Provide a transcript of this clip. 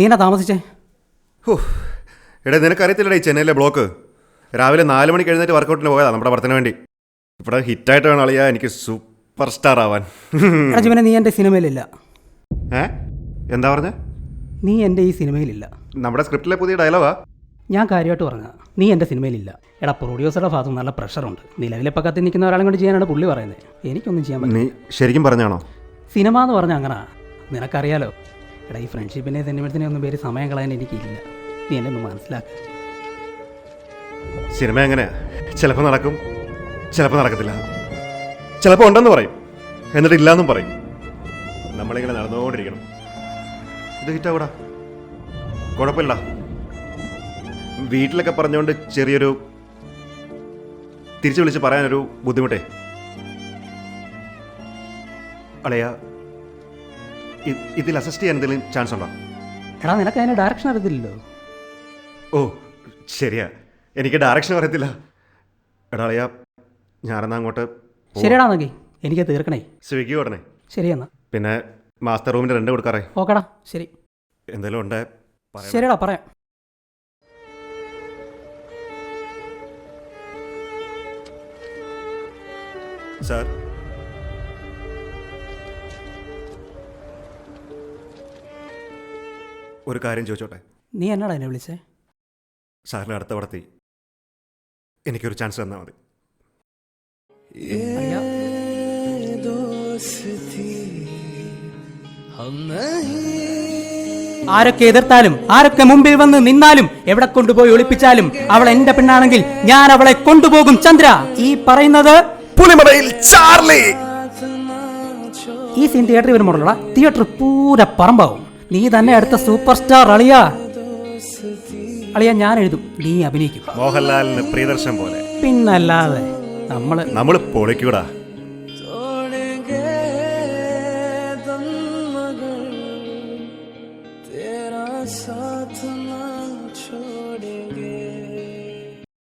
നീ എന്നാ താമസിച്ചേ? എടാ നിനക്കറിയത്തില്ലടേ ഈ ചെന്നൈയിലെ ബ്ലോക്ക്. രാവിലെ 4 മണിക്ക് എഴുന്നേറ്റ് വർക്കൗട്ടിന് പോയതാണ് നമ്മുടെ പടത്തിന് വേണ്ടി. ഇവിടെ ഹിറ്റായിട്ട് വേണം അളിയാ എനിക്ക് സൂപ്പർ സ്റ്റാർ ആവാൻ. എടാ ജീവനെ, നീ എൻ്റെ സിനിമയിലില്ല. എന്താ പറഞ്ഞ? നീ എൻ്റെ ഈ സിനിമയിലില്ല. നമ്മുടെ സ്ക്രിപ്റ്റിലെ പുതിയ ഡയലോഗാ. ഞാൻ കാര്യമായിട്ട് പറഞ്ഞ നീ എൻ്റെ സിനിമയിലില്ല. എടാ പ്രൊഡ്യൂസറുടെ ഭാഗത്ത് നല്ല പ്രഷറുണ്ട്. നിലവിലെ പക്കത്ത് നിൽക്കുന്ന ഒരാളെ കൊണ്ട് ചെയ്യാനാണ് പുള്ളി പറയുന്നത്. എനിക്കൊന്നും ചെയ്യാൻ പറ്റില്ല. നീ ശരിക്കും പറഞ്ഞാണോ? സിനിമ എന്ന് പറഞ്ഞാൽ അങ്ങനെ നിനക്കറിയാലോ. എടാ ഈ ഫ്രണ്ട്ഷിപ്പിനെ സെൻറ്റിമെൻറ്റ്സിനെ ഒന്നും പേര് സമയം കളയാൻ എനിക്കില്ല. നീ എന്നെ ഒന്ന് മനസ്സിലാക്കുക. സിനിമ എങ്ങനെയാ? ചിലപ്പോൾ നടക്കും, ചിലപ്പോൾ നടക്കത്തില്ല. ചിലപ്പോൾ ഉണ്ടെന്ന് പറയും, എന്നിട്ട് ഇല്ലാന്നും പറയും. നമ്മളിങ്ങനെ നടന്നുകൊണ്ടിരിക്കണം. ഇത് ഹിറ്റാവൂടാ, കുഴപ്പമില്ല. വീട്ടിലൊക്കെ പറഞ്ഞുകൊണ്ട് ചെറിയൊരു തിരിച്ചു വിളിച്ച് പറയാനൊരു ബുദ്ധിമുട്ടേ. അളയാ ഇതിൽ അസിസ്റ്റ് ചെയ്യാൻ എന്തെങ്കിലും ചാൻസ് ഉണ്ടോ? എടാ നിനക്ക് അതിന് ഡയറക്ഷൻ അറിയത്തില്ലല്ലോ. ഓ ശരിയാ, എനിക്ക് ഡയറക്ഷൻ അറിയത്തില്ല. എടാ അളയാ ഞാനെന്നാ അങ്ങോട്ട്. ശരിയടാ നോക്കി, എനിക്ക് തീർക്കണേ. സ്വിഗ്ഗി ഉടനെ. ശരിയെന്നാ. പിന്നെ മാസ്റ്റർ റൂമിൻ്റെ റെന്റ് കൊടുക്കാറേ. ഓക്കെടാ ശരി. എന്തെങ്കിലും ഉണ്ടേ ശരിയടാ പറയാം. സാർ ഒരു കാര്യം ചോദിച്ചോട്ടെ? നീ എന്നാടാ എന്നെ വിളിച്ചേ? സാറിന് അടുത്ത പടത്തി എനിക്കൊരു ചാൻസ് തന്നാൽ മതി. ആരൊക്കെ എതിർത്താലും ആരൊക്കെ മുമ്പിൽ വന്ന് നിന്നാലും എവിടെ കൊണ്ടുപോയി ഒളിപ്പിച്ചാലും അവൾ എന്റെ പെണ്ണാണെങ്കിൽ ഞാൻ അവളെ കൊണ്ടുപോകും ചന്ദ്ര. ഈ പറയുന്നത് പുലിമലയിൽ ചാർലി. ഈ സീൻ തിയേറ്ററിൽ വരുമ്പോഴല്ല, തിയേറ്റർ പൂര പറമ്പാവും. നീ തന്നെ അടുത്ത സൂപ്പർ സ്റ്റാർ അളിയ. ഞാൻ എഴുതും, നീ അഭിനയിക്കും. മോഹൻലാലിന് പ്രിയദർശൻ പോലെ. പിന്നല്ലാതെ നമ്മള് പൊളിക്കൂടാ.